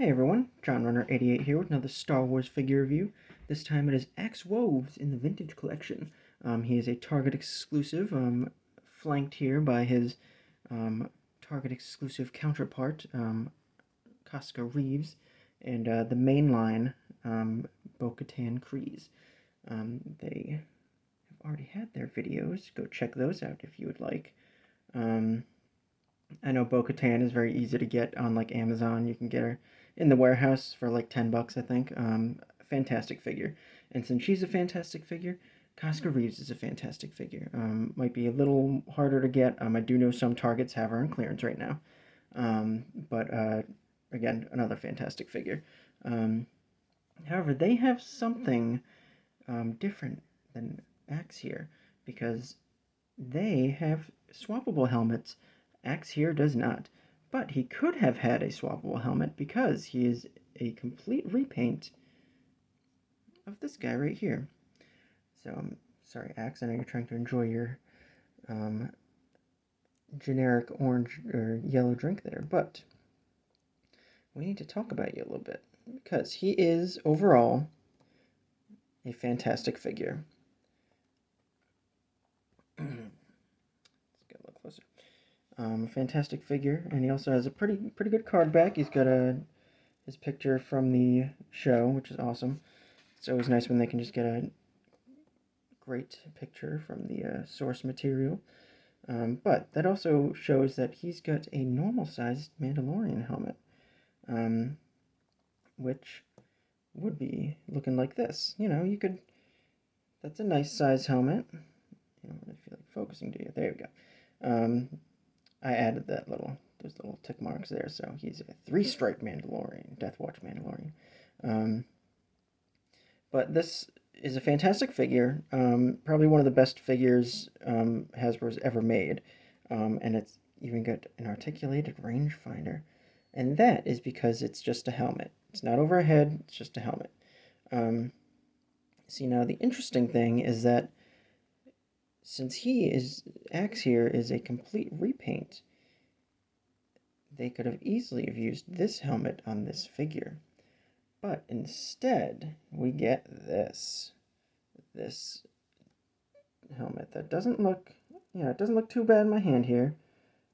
Hey everyone, John Runner 88 here with another Star Wars figure review. This time it is Axe Woves in the Vintage Collection. He is a Target exclusive, flanked here by his Target exclusive counterpart, Casca Reeves, and the mainline Bo-Katan Kryze. They have already had their videos. Go check those out if you would like. I know Bo-Katan is very easy to get on like Amazon. You can get her in the warehouse for like $10, I think. Fantastic figure. And since she's a fantastic figure, Casca Reeves is a fantastic figure. Might be a little harder to get. I do know some Targets have her on clearance right now. But again, another fantastic figure. However, they have something different than Axe here because they have swappable helmets. Axe here does not, but he could have had a swappable helmet because he is a complete repaint of this guy right here. So, sorry, Axe, I know you're trying to enjoy your generic orange or yellow drink there, but we need to talk about you a little bit because he is overall a fantastic figure. Let's get a little closer. Fantastic figure, and he also has a pretty good card back. He's got his picture from the show, which is awesome. It's always nice when they can just get a great picture from the source material. But that also shows that he's got a normal-sized Mandalorian helmet, which would be looking like this. You know, you could. That's a nice size helmet. I don't really feel like focusing to you. There we go. I added those little tick marks there, so he's a 3-stripe Mandalorian, Death Watch Mandalorian. But this is a fantastic figure, probably one of the best figures Hasbro's ever made, and it's even got an articulated rangefinder, and that is because it's just a helmet. It's not over a head, it's just a helmet. See, now the interesting thing is that since Axe here is a complete repaint, they could have easily have used this helmet on this figure. But instead, we get this helmet that doesn't look, it doesn't look too bad in my hand here.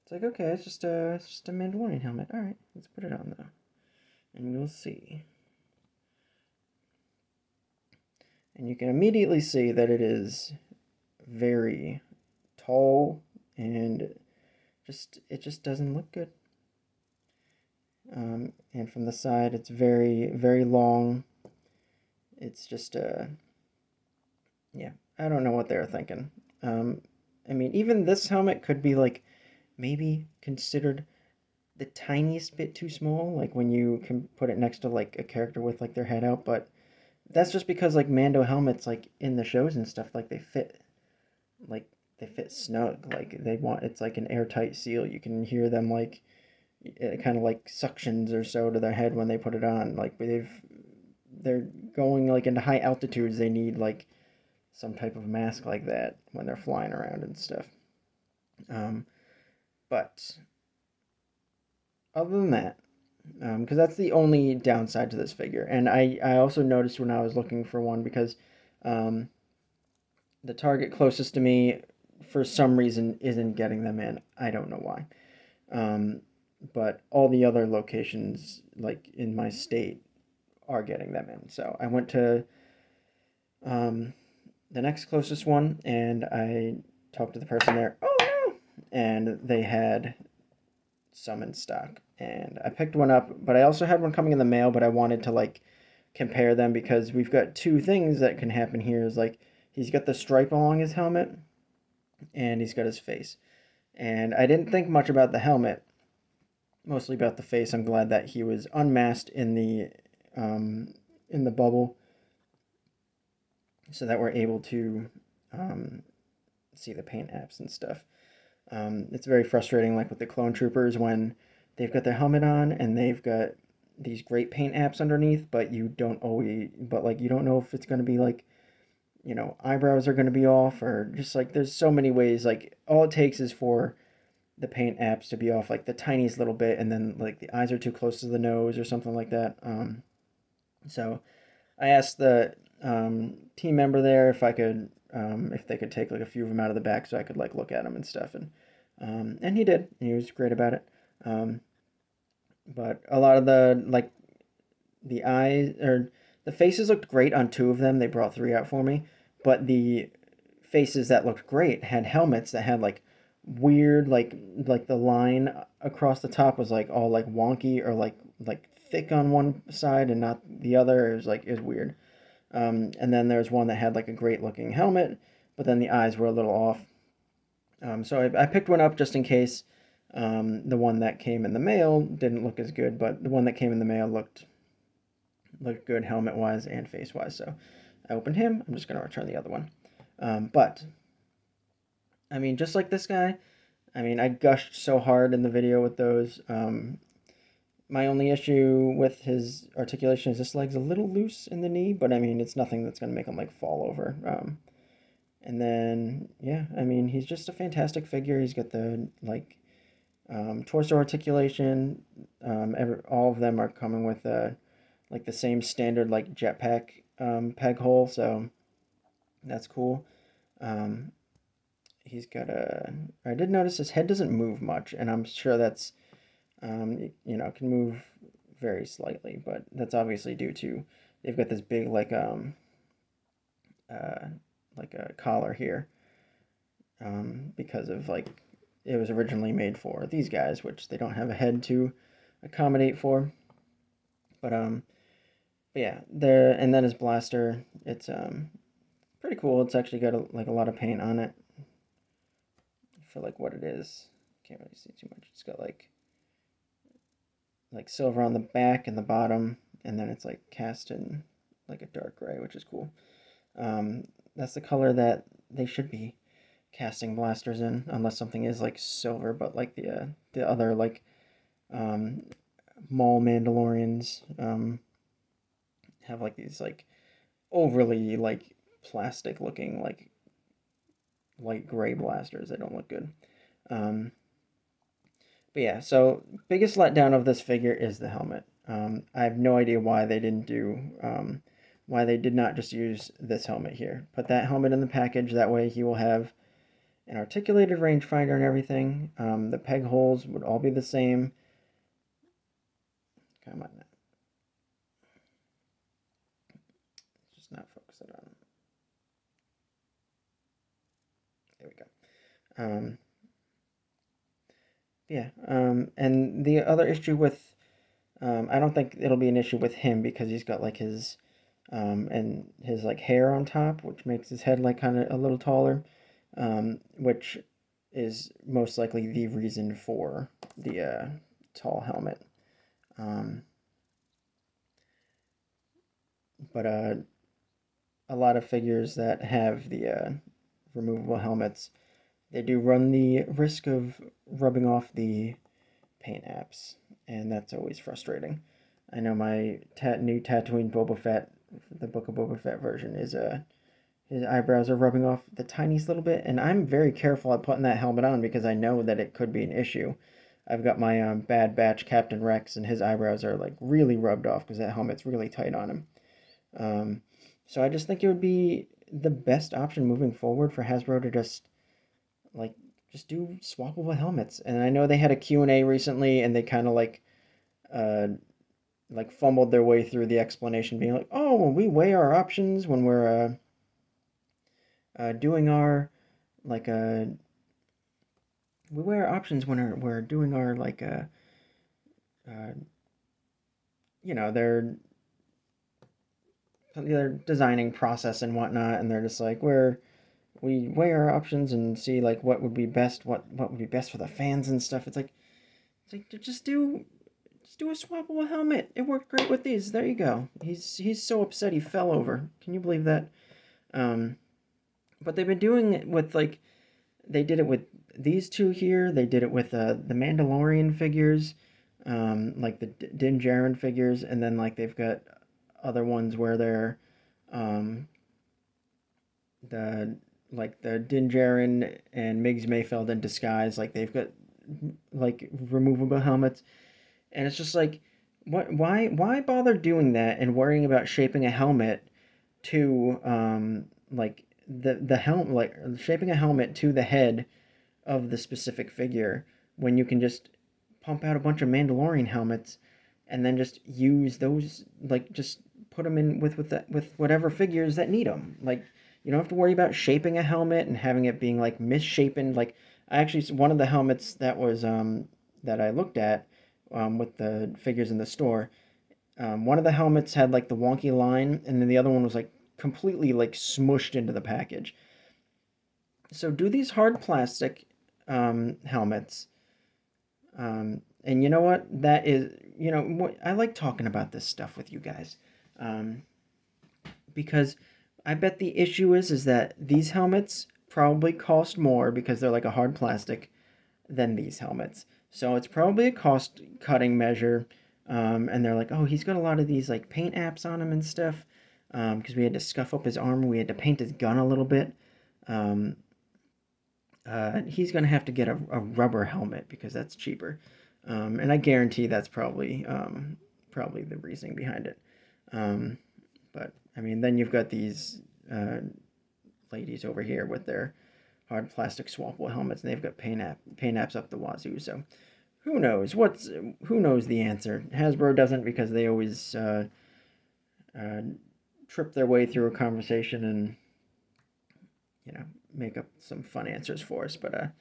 It's like, okay, it's just a Mandalorian helmet. All right, let's put it on though, and we'll see. And you can immediately see that it is very tall and it just doesn't look good. And from the side, it's very long. It's just yeah, I don't know what they were thinking. I mean, even this helmet could be like maybe considered the tiniest bit too small, like when you can put it next to like a character with like their head out, but that's just because like Mando helmets like in the shows and stuff, like they fit snug. Like it's like an airtight seal. You can hear them like it kind of like suctions or so to their head when they put it on. Like they're going like into high altitudes. They need like some type of mask like that when they're flying around and stuff. But other than that, because that's the only downside to this figure. And I also noticed when I was looking for one because the Target closest to me for some reason isn't getting them in. I don't know why. But all the other locations, like in my state, are getting them in. So I went to the next closest one, and I talked to the person there. Oh no! And they had some in stock, and I picked one up. But I also had one coming in the mail. But I wanted to like compare them because we've got two things that can happen here. Is like he's got the stripe along his helmet, and he's got his face. And I didn't think much about the helmet. Mostly about the face. I'm glad that he was unmasked in the bubble, so that we're able to see the paint apps and stuff. It's very frustrating, like with the clone troopers, when they've got their helmet on and they've got these great paint apps underneath, but you don't know if it's going to be like, eyebrows are going to be off, or just like there's so many ways. Like all it takes is for the paint apps to be off like the tiniest little bit, and then like the eyes are too close to the nose or something like that. So I asked the team member there if they could take like a few of them out of the back so I could like look at them and stuff, and he did. And he was great about it. Um, but a lot of the eyes or the faces looked great on two of them. They brought three out for me, but the faces that looked great had helmets that had like weird like the line across the top was like all like wonky or like thick on one side and not the other. It was weird. And then there's one that had like a great looking helmet, but then the eyes were a little off. So I picked one up just in case. The one that came in the mail didn't look as good, but the one that came in the mail looked good helmet wise and face wise. So I opened him. I'm just gonna return the other one. But I mean, just like this guy, I mean, I gushed so hard in the video with those. My only issue with his articulation is this leg's a little loose in the knee, but I mean, it's nothing that's gonna make him like fall over. And then yeah, I mean, he's just a fantastic figure. He's got the like torso articulation. All of them are coming with like the same standard like jetpack peg hole, so that's cool. Um, he's got a. I did notice his head doesn't move much, and I'm sure that's it can move very slightly, but that's obviously due to they've got this big uh, like a collar here, because of like it was originally made for these guys, which they don't have a head to accommodate for. But yeah, there and then his blaster, it's pretty cool. It's actually got like a lot of paint on it for like what it is. Can't really see too much. It's got like silver on the back and the bottom, and then it's like cast in like a dark gray, which is cool. That's the color that they should be casting blasters in, unless something is like silver, but like the other like um, Maul Mandalorians have like these like overly like plastic looking like light gray blasters. They don't look good. Um, but yeah, so biggest letdown of this figure is the helmet. I have no idea why they didn't do why they did not just use this helmet here. Put that helmet in the package. That way he will have an articulated rangefinder and everything. The peg holes would all be the same. Come on now. Just not focus it on. There we go. Yeah. And the other issue with I don't think it'll be an issue with him because he's got like his and his like hair on top, which makes his head like kind of a little taller, which is most likely the reason for the tall helmet. Um, but a lot of figures that have the removable helmets, they do run the risk of rubbing off the paint apps, and that's always frustrating. I know my new Tatooine Boba Fett, the Book of Boba Fett version, is his eyebrows are rubbing off the tiniest little bit, and I'm very careful at putting that helmet on because I know that it could be an issue. I've got my Bad Batch Captain Rex, and his eyebrows are like really rubbed off because that helmet's really tight on him. Um, so I just think it would be the best option moving forward for Hasbro to like just do swappable helmets. And I know they had a Q&A recently, and they kind of uh like fumbled their way through the explanation, being like, "Oh, well, we weigh our options when we're doing our like we weigh our options when we're doing our like uh their designing process and whatnot, and they're just like we weigh our options and see like what would be best, what would be best for the fans and stuff." It's like just do a swappable helmet. It worked great with these. There you go. He's so upset he fell over. Can you believe that? Um, but they've been doing it with like they did it with these two here. They did it with the Mandalorian figures, like the Din Djarin figures, and then like they've got other ones where they're um, the like the Din Djarin and Migs Mayfeld in disguise. Like they've got like removable helmets, and it's just like, why bother doing that and worrying about shaping a helmet to like the helm like shaping a helmet to the head of the specific figure when you can just pump out a bunch of Mandalorian helmets and then just use those, like just put them in with whatever figures that need them. Like you don't have to worry about shaping a helmet and having it being like misshapen. Like I actually, one of the helmets that was that I looked at with the figures in the store, one of the helmets had like the wonky line, and then the other one was like completely like smushed into the package. So do these hard plastic helmets. And you know what? That is, what I like talking about this stuff with you guys, um, because I bet the issue is that these helmets probably cost more because they're like a hard plastic than these helmets. So it's probably a cost cutting measure. And they're like, oh, he's got a lot of these like paint apps on him and stuff. Because we had to scuff up his armor, we had to paint his gun a little bit. Um, he's going to have to get a rubber helmet because that's cheaper. And I guarantee that's probably the reasoning behind it. Um, but I mean, then you've got these ladies over here with their hard plastic swappable helmets, and they've got paint apps up the wazoo. So who knows the answer? Hasbro doesn't because they always uh, trip their way through a conversation and make up some fun answers for us. But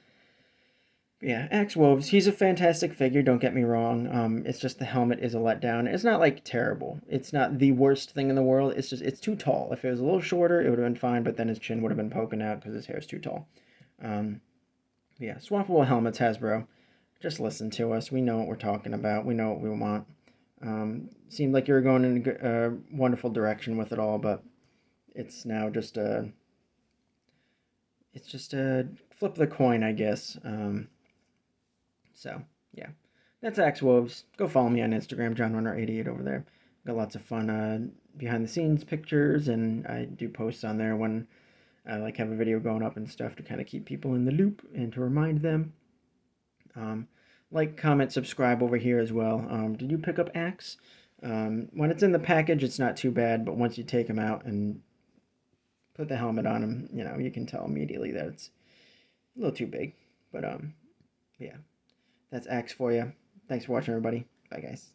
yeah, Axe Woves, he's a fantastic figure, don't get me wrong. It's just the helmet is a letdown. It's not like terrible. It's not the worst thing in the world. It's just it's too tall. If it was a little shorter, it would have been fine, but then his chin would have been poking out because his hair is too tall. Um, yeah, swappable helmets, Hasbro. Just listen to us. We know what we're talking about. We know what we want. Seemed like you were going in a wonderful direction with it all, but it's now just a flip of the coin, I guess. So, yeah. That's Axe Woves. Go follow me on Instagram, JohnRunner88 over there. Got lots of fun behind the scenes pictures, and I do posts on there when I like have a video going up and stuff to kind of keep people in the loop and to remind them. Like, comment, subscribe over here as well. Did you pick up Axe? When it's in the package, it's not too bad, but once you take him out and put the helmet on him, you can tell immediately that it's a little too big. But, yeah. That's Axe for you. Thanks for watching, everybody. Bye, guys.